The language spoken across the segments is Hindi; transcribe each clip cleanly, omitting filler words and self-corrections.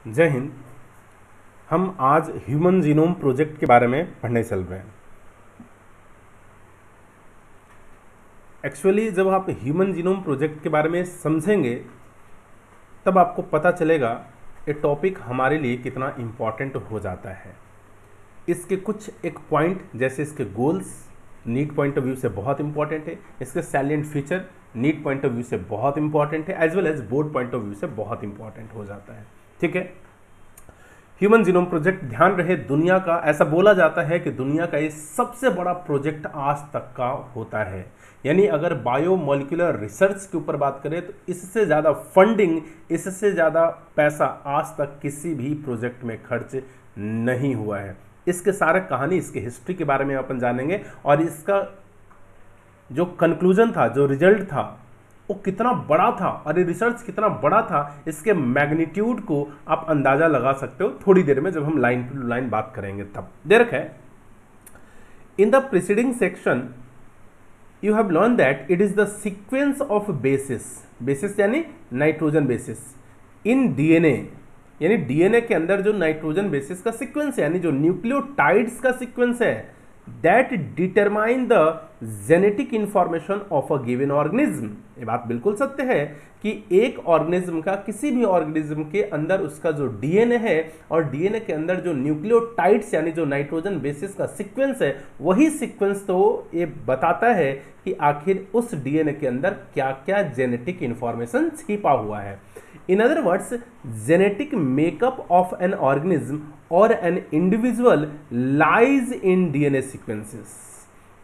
जय हिंद। हम आज ह्यूमन जीनोम प्रोजेक्ट के बारे में पढ़ने चल रहे हैं। एक्चुअली जब आप ह्यूमन जीनोम प्रोजेक्ट के बारे में समझेंगे तब आपको पता चलेगा ये टॉपिक हमारे लिए कितना इम्पॉर्टेंट हो जाता है। इसके कुछ एक पॉइंट जैसे इसके goals NEET point of view से बहुत इंपॉर्टेंट है, इसके salient feature NEET point of view से बहुत इंपॉर्टेंट है, as well as board point of view से बहुत इंपॉर्टेंट हो जाता है। ठीक है, ह्यूमन जीनोम प्रोजेक्ट ध्यान रहे दुनिया का, ऐसा बोला जाता है कि दुनिया का ये सबसे बड़ा प्रोजेक्ट आज तक का होता है। यानी अगर बायोमोलिकुलर रिसर्च के ऊपर बात करें तो इससे ज़्यादा फंडिंग, इससे ज़्यादा पैसा आज तक किसी भी प्रोजेक्ट में खर्च नहीं हुआ है। इसके सारे कहानी, इसके हिस्ट्री के बारे में अपन जानेंगे और इसका जो कंक्लूजन था, जो रिजल्ट था वो कितना बड़ा था और ये रिसर्च कितना बड़ा था, इसके मैग्नीट्यूड को आप अंदाजा लगा सकते हो थोड़ी देर में जब हम लाइन टू लाइन बात करेंगे तब। दे रखा है in the preceding section you have learn that it is the sequence of basis यानी नाइट्रोजन बेसिस इन डीएनए, यानी डीएनए के अंदर जो नाइट्रोजन बेसिस का सीक्वेंस है यानी जो न्यूक्लियोटाइड्स का सीक्वेंस है, that determine the genetic information of a given organism. ये बात बिल्कुल सत्य है कि एक ऑर्गेनिज्म का, किसी भी ऑर्गेनिज्म के अंदर उसका जो डीएनए है और डीएनए के अंदर जो न्यूक्लियोटाइड्स यानी जो नाइट्रोजन बेसिस का सीक्वेंस है, वही सीक्वेंस तो ये बताता है कि आखिर उस डीएनए के अंदर क्या क्या जेनेटिक इंफॉर्मेशन छिपा हुआ है। In other words, genetic makeup of an organism or an individual lies in DNA sequences.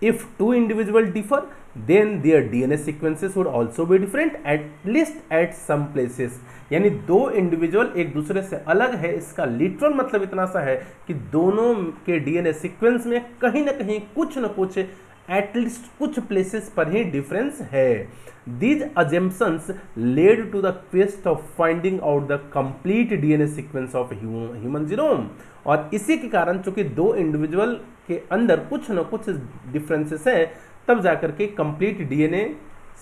If two individuals differ, then their DNA sequences would also be different, at least at some places. यानी दो इंडिविजुअल एक दूसरे से अलग है, इसका लिटरल मतलब इतना सा है कि दोनों के डीएनए सीक्वेंस में कहीं ना कहीं कुछ न कुछ एटलीस्ट कुछ प्लेसेस पर ही डिफरेंस है। These assumptions led to the quest of finding out the complete DNA sequence of human genome। और इसी के कारण चूंकि दो इंडिविजुअल के अंदर कुछ न कुछ डिफरेंसेस हैं, तब जाकर के कंप्लीट डीएनए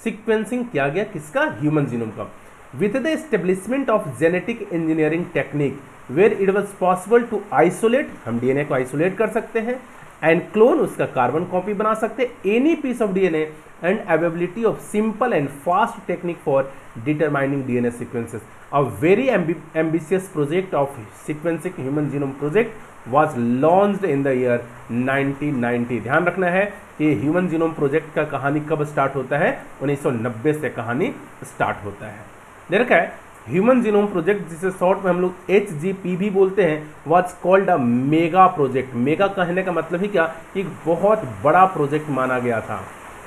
सीक्वेंसिंग किया गया किसका, ह्यूमन जीनोम का। With the establishment of genetic engineering technique where it was possible to isolate, हम डीएनए को आइसोलेट कर सकते हैं, एंड क्लोन, उसका कार्बन कॉपी बना सकते हैं, any piece of DNA, and availability of simple and fast technique for determining DNA sequences. A very ambitious project of sequencing human genome project was launched in the year 1990। ध्यान रखना है कि ह्यूमन जीनोम प्रोजेक्ट का कहानी कब स्टार्ट होता है, 1990 से कहानी स्टार्ट होता है। दे रखा है ह्यूमन जीनोम प्रोजेक्ट, जिसे शॉर्ट में हम लोग HGP भी बोलते हैं, was called a mega project. Mega कहने का मतलब ही क्या, एक बहुत बड़ा प्रोजेक्ट माना गया था।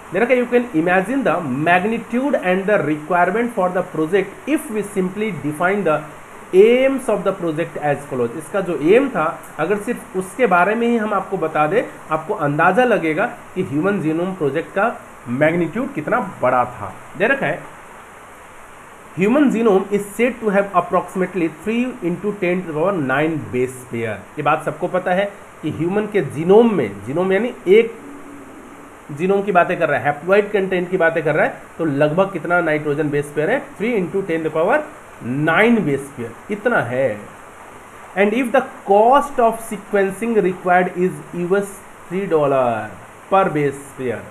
You can imagine the magnitude and the requirement for the project if we simply define the aims of the project as follows। इसका जो एम था, अगर सिर्फ उसके बारे में ही हम आपको बता दें, आपको अंदाजा लगेगा कि ह्यूमन जीनोम प्रोजेक्ट का मैग्नीट्यूड कितना बड़ा था। दे रखा है human genome is said to have approximately 3 × 10⁹ base pair. ये बात सबको पता है कि ह्यूमन के जीनोम में, जीनोम यानी एक जीनोम की बातें कर रहा है, हैप्लॉइड कंटेंट की बातें कर रहा है, तो लगभग कितना नाइट्रोजन बेस पेयर है, 3 × 10⁹ बेस पेयर, इतना है। And if the cost of sequencing required is $3 पर बेस पेयर,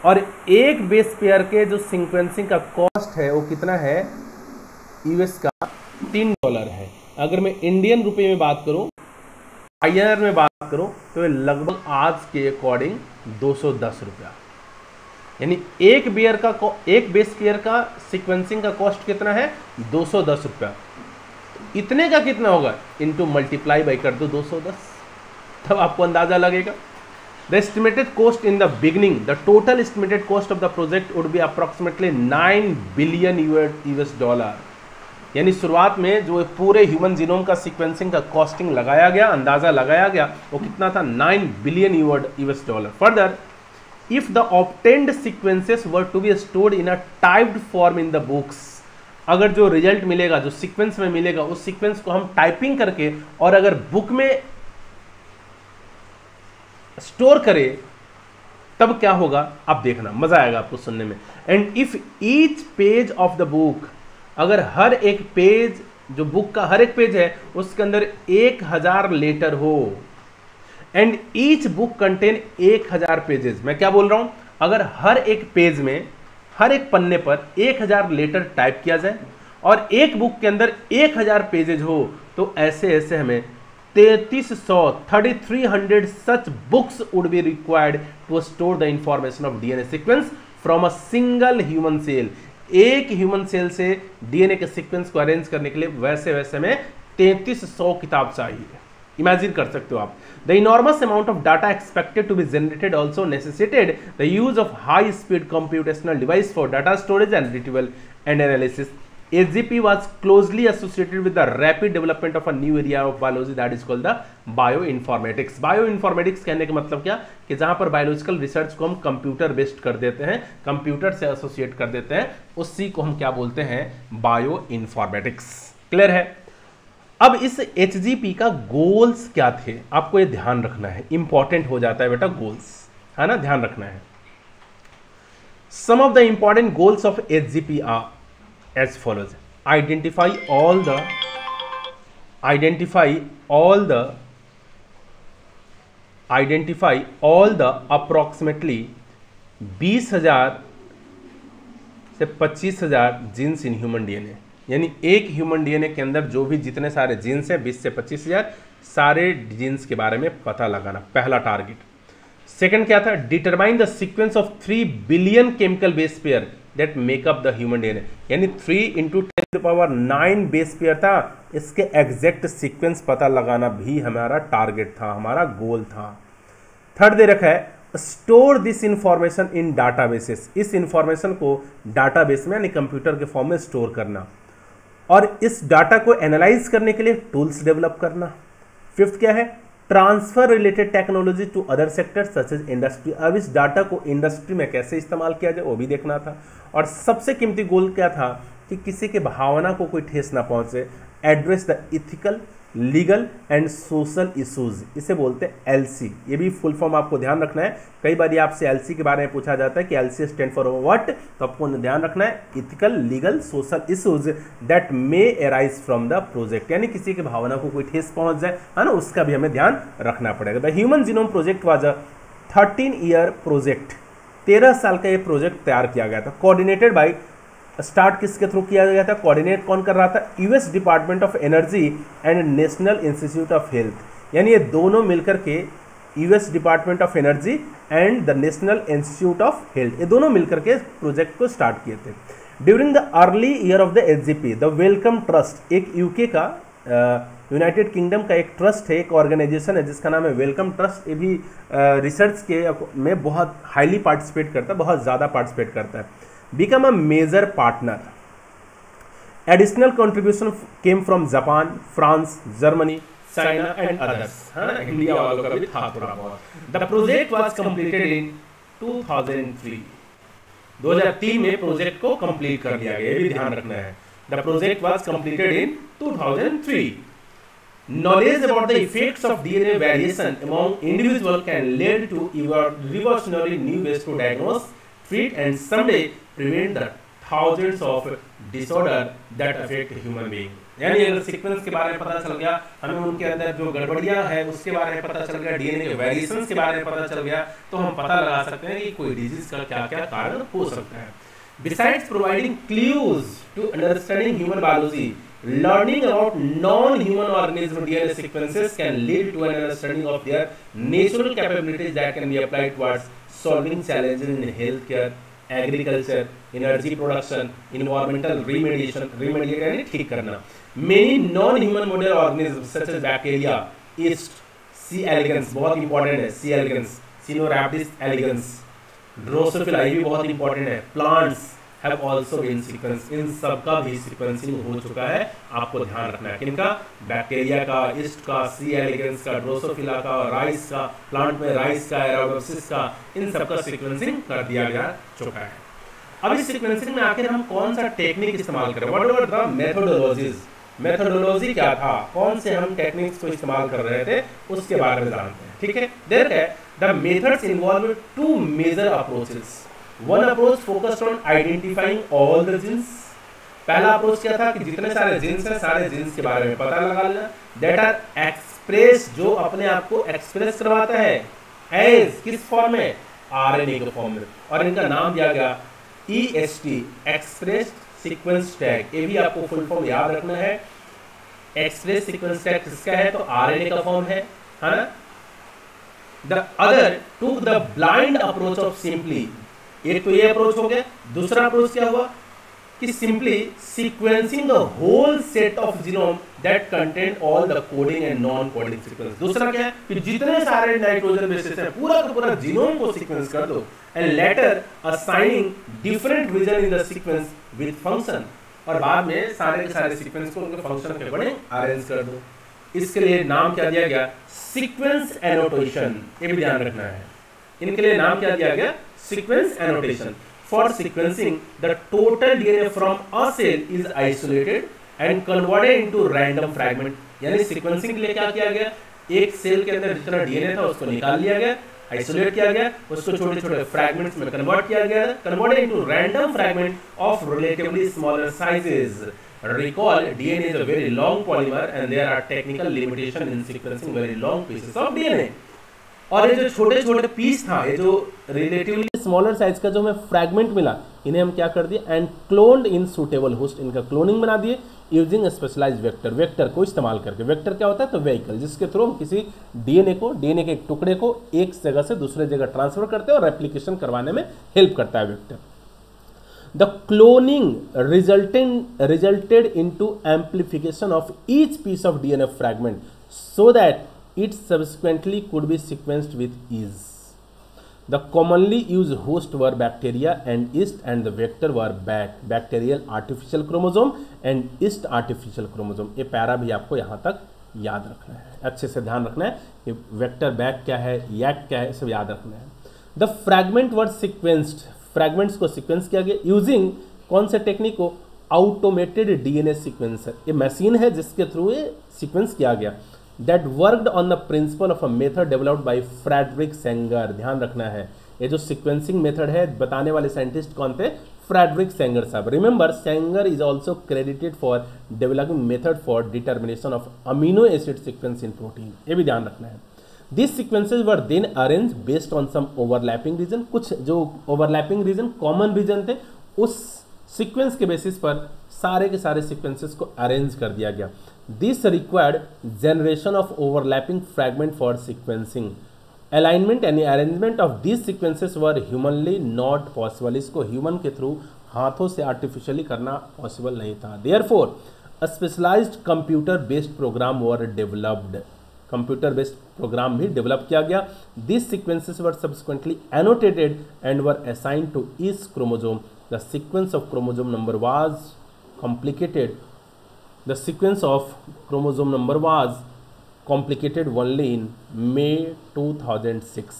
और एक बेस पेयर के जो सीक्वेंसिंग का कॉस्ट है वो कितना है, यूएस का $3 है। अगर मैं इंडियन रुपए में बात करूं, INR में बात करूं, तो ये लगभग आज के अकॉर्डिंग 210 रुपया, यानी एक बेस पेयर का सीक्वेंसिंग का कॉस्ट कितना है, 210 रुपया। इतने का कितना होगा, इनटू मल्टीप्लाई बाई कर दो 210, तब आपको अंदाजा लगेगा। The estimated cost in the beginning, the total estimated cost of the project would be approximately $9 billion. यानी शुरुआत में जो पूरे ह्यूमन जीनोम का सीक्वेंसिंग का कॉस्टिंग लगाया गया, अंदाजा लगाया गया, वो कितना था, $9 billion. Further, if the obtained sequences were to be stored in a typed form in the books, अगर जो रिजल्ट मिलेगा, जो सीक्वेंस में मिलेगा, उस सीक्वेंस को हम टाइपिंग करके और अगर बुक में स्टोर करें, तब क्या होगा आप देखना, मजा आएगा आपको सुनने में। And if each page of the book, अगर हर एक पेज जो बुक का हर एक पेज है उसके अंदर 1000 लेटर हो, and each book contain 1000 pages. मैं क्या बोल रहा हूं, अगर हर एक पेज में, हर एक पन्ने पर 1000 लेटर टाइप किया जाए और एक बुक के अंदर 1000 पेजेज हो, तो ऐसे ऐसे हमें 3300 such books would be required to store the information of DNA sequence from a single human cell। एक ह्यूमन सेल से डीएनए के सीक्वेंस को अरेंज करने के लिए वैसे वैसे में 3300 किताब चाहिए। इमेजिन कर सकते हो आप। The enormous amount of data expected to be generated also necessitated the use of high speed computational device for data storage and retrieval and analysis. AGP was closely associated with the rapid development of a new area of biology that is called the bioinformatics। Bioinformatics कहने का मतलब क्या, कि जहां पर बायोलॉजिकल रिसर्च को हम कंप्यूटर बेस्ड कर देते हैं, कंप्यूटर से एसोसिएट कर देते हैं, उसी को हम क्या बोलते हैं, बायोइन्फॉर्मेटिक्स। क्लियर है। अब इस HGP का गोल्स क्या थे, आपको ये ध्यान रखना है, इंपॉर्टेंट हो जाता है बेटा गोल्स, है ना, ध्यान रखना है। Some of the important goals of HGP are as follows: identify all the approximately 20,000 से 25,000 जीन्स इन ह्यूमन डीएनए। यानी एक ह्यूमन डीएनए के अंदर जो भी जितने सारे जीन्स है 20 से 25,000 सारे जीन्स के बारे में पता लगाना, पहला टारगेट। सेकंड क्या था, determine the sequence of 3 billion chemical base pair that make up the human DNA. यानी 3 × 10⁹ बेस पेयर था, इसके एग्जैक्ट सीक्वेंस पता लगाना भी हमारा टारगेट था, हमारा गोल था। थर्ड दे रखा है, store this information in databases. इस इंफॉर्मेशन को डाटाबेस में यानी कंप्यूटर के फॉर्म में स्टोर करना और इस डाटा को एनालाइज करने के लिए टूल्स डेवलप करना। फिफ्थ क्या है, transfer related technology to other sectors such as industry. अब इस डाटा को इंडस्ट्री में कैसे इस्तेमाल किया जाए वो भी देखना था। और सबसे कीमती गोल क्या था कि किसी के भावना को कोई ठेस ना पहुंचे। Address the ethical, legal and social issues, इसे बोलते हैं एलसी। ये भी फुल फॉर्म आपको ध्यान रखना है। कई बार ये आपसे एलसी के बारे में पूछा जाता है कि एलसी स्टैंड फॉर व्हाट, तो आपको ध्यान रखना है ethical, legal, social issues that may arise from the project. यानी किसी की भावना को कोई ठेस पहुंच जाए, है ना, उसका भी हमें ध्यान रखना पड़ेगा। The human genome project was a 13-year project. 13 साल का ये प्रोजेक्ट तैयार किया गया था। कोऑर्डिनेटेड बाय, स्टार्ट किसके थ्रू किया गया था, कोऑर्डिनेट कौन कर रहा था, US department of energy and national institute of health. यानी ये दोनों मिलकर के, US department of energy and the national institute of health, ये दोनों मिलकर के प्रोजेक्ट को स्टार्ट किए थे। During the early year of the HGP, the Wellcome Trust, एक यूके का, यूनाइटेड किंगडम का एक ट्रस्ट है, एक ऑर्गेनाइजेशन है जिसका नाम है वेलकम ट्रस्ट। ये भी रिसर्च के में बहुत हाईली पार्टिसिपेट करता है, बहुत ज़्यादा पार्टिसिपेट करता है। Become a major partner. Additional contribution came from Japan, France, Germany, China and others. India वालों का भी था थोड़ा बहुत। The project was completed in 2003। 2003 में प्रोजेक्ट को कंप्लीट कर दिया गया, ये भी ध्यान रखना है। The project was completed in 2003। Knowledge about the effects of DNA variation among individuals can lead to revolutionary new ways to diagnose, treat, and someday prevent the thousands of disorder that affect human being। यानी अगर सीक्वेंस के बारे में पता चल गया, हमें उनके अंदर जो गड़बड़ियां है उसके बारे में पता चल गया, डीएनए के वेरिएशंस के बारे में पता चल गया, तो हम पता लगा सकते हैं कि कोई डिजीज का क्या क्या कारण हो सकता है। Besides providing clues to understanding human biology, learning about non-human organism DNA sequences can lead to an understanding of their natural capabilities that can be applied towards solving challenges in healthcare, agriculture, energy production, environmental remediation यानी ठीक करना। Many non-human model organisms such as bacteria, yeast, C. elegans बहुत important है, C. elegans, Caenorhabditis elegans, Drosophila भी बहुत इंपॉर्टेंट है, plants have also been sequence, इन सब का भी सीक्वेंसिंग हो चुका है, आपको ध्यान रखना है। किनका, बैक्टीरिया का, ईस्ट का, सी एलिगेंस का, ड्रोसोफिला का, राइस का, प्लांट में राइस का, एरोडोप्सिस का, इन सब का सीक्वेंसिंग कर दिया जा चुका है। अब इस सीक्वेंसिंग में आखिर हम कौन सा टेक्निक इस्तेमाल करें, what were the methodologies, methodology क्या था, कौन से हम टेक्निक्स को इस्तेमाल कर रहे थे, उसके बारे में जानते हैं। ठीक है, देयर है the methods involve 2 major approaches. One approach focused on identifying all the genes पहला अप्रोच क्या था कि जितने सारे जीन्स हैं सारे जीन्स के बारे में पता लगा लेना, दैट आर एक्सप्रेस, जो अपने आप को एक्सप्रेस करवाता है एज किस फॉर्म में, आरएनए के फॉर्म में, और इनका नाम दिया गया EST, एक्सप्रेस सीक्वेंस टैग। ये भी आपको फुल फॉर्म याद रखना है। एक्सप्रेस सीक्वेंस टैग किसका है, तो आरएनए का फॉर्म है ना। The other to the blind approach of simply, एक तो ये अप्रोच हो गया, दूसरा अप्रोच क्या हुआ कि simply sequencing the whole set of genome that contain all the coding and non coding sequence. दूसरा क्या है कि जितने सारे नाइट्रोजन बेसिस हैं पूरा का पूरा जीनोम को सीक्वेंस कर दो, and later assigning different region in the sequence with function, और बाद में सारे के सारे सीक्वेंस को उनके फंक्शन के अकॉर्डिंग अरेंज कर दो। इसके लिए नाम क्या दिया गया, सीक्वेंस एनोटेशन, ये भी ध्यान रखना है। इनके लिए नाम क्या दिया गया, sequence annotation. For sequencing, the total DNA from a cell is isolated and converted into random fragment। यानी सीक्वेंसिंग के लिए क्या किया गया, एक सेल के अंदर जितना डीएनए था उसको निकाल लिया गया, आइसोलेट किया गया, उसको छोटे छोटे फ्रैगमेंट्स में कन्वर्ट किया गया, converted into random fragment of relatively smaller sizes. Recall, DNA is a very long polymer and there are technical limitation in sequencing very long pieces of DNA। और ये जो छोटे छोटे पीस था, ये जो रिलेटिवली स्मॉलर साइज का जो हमें फ्रैगमेंट मिला, इन्हें हम क्या कर दिए, and cloned in suitable host, इनका क्लोनिंग बना दिए यूजिंग स्पेशलाइज्ड वेक्टर। वेक्टर को इस्तेमाल करके, वेक्टर क्या होता है, तो व्हीकल जिसके थ्रू हम किसी डीएनए के एक टुकड़े को एक जगह से दूसरे जगह ट्रांसफर करते हैं और रेप्लिकेशन करवाने में हेल्प करता है vector. The cloning resulted into amplification of each piece of DNA fragment so that it subsequently could be sequenced with ease। The commonly used host were bacteria and yeast, and the vector were bacterial artificial chromosome and yeast artificial chromosome। ये पैरा भी आपको यहाँ तक याद रखना है, अच्छे से ध्यान रखना है कि वेक्टर बैक क्या है, यैक क्या है, सब याद रखना है। The fragment were sequenced, fragments को सिक्वेंस किया गया यूजिंग कौन से टेक्निक को, ऑटोमेटेड डीएनए सीक्वेंसर। ये मशीन है जिसके थ्रू ये सीक्वेंस किया गया। That worked on the principle of a method developed by Frederick Sanger। ध्यान रखना है, ये जो सीक्वेंसिंग मेथड है बताने वाले साइंटिस्ट कौन थे, फ्रेडरिक सेंगर साहब। Remember, Sanger is also credited for developing method for determination of amino acid sequence in protein, ये भी ध्यान रखना है। This sequences were then arrange based on some overlapping region, कुछ जो ओवरलैपिंग रीजन कॉमन रीजन थे उस सीक्वेंस के बेसिस पर सारे के सारे सीक्वेंसेस को अरेंज कर दिया गया। This required generation of overlapping fragment for sequencing। Alignment and arrangement of these sequences were humanly not possible। इसको ह्यूमन के थ्रू हाथों से आर्टिफिशियली करना पॉसिबल नहीं था। Therefore, a specialized computer based program were developed। Computer based program भी डेवलप किया गया। These sequences were subsequently annotated and were assigned to each chromosome। The sequence of chromosome number was complicated। The sequence of chromosome number was complicated only in May 2006।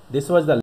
This was the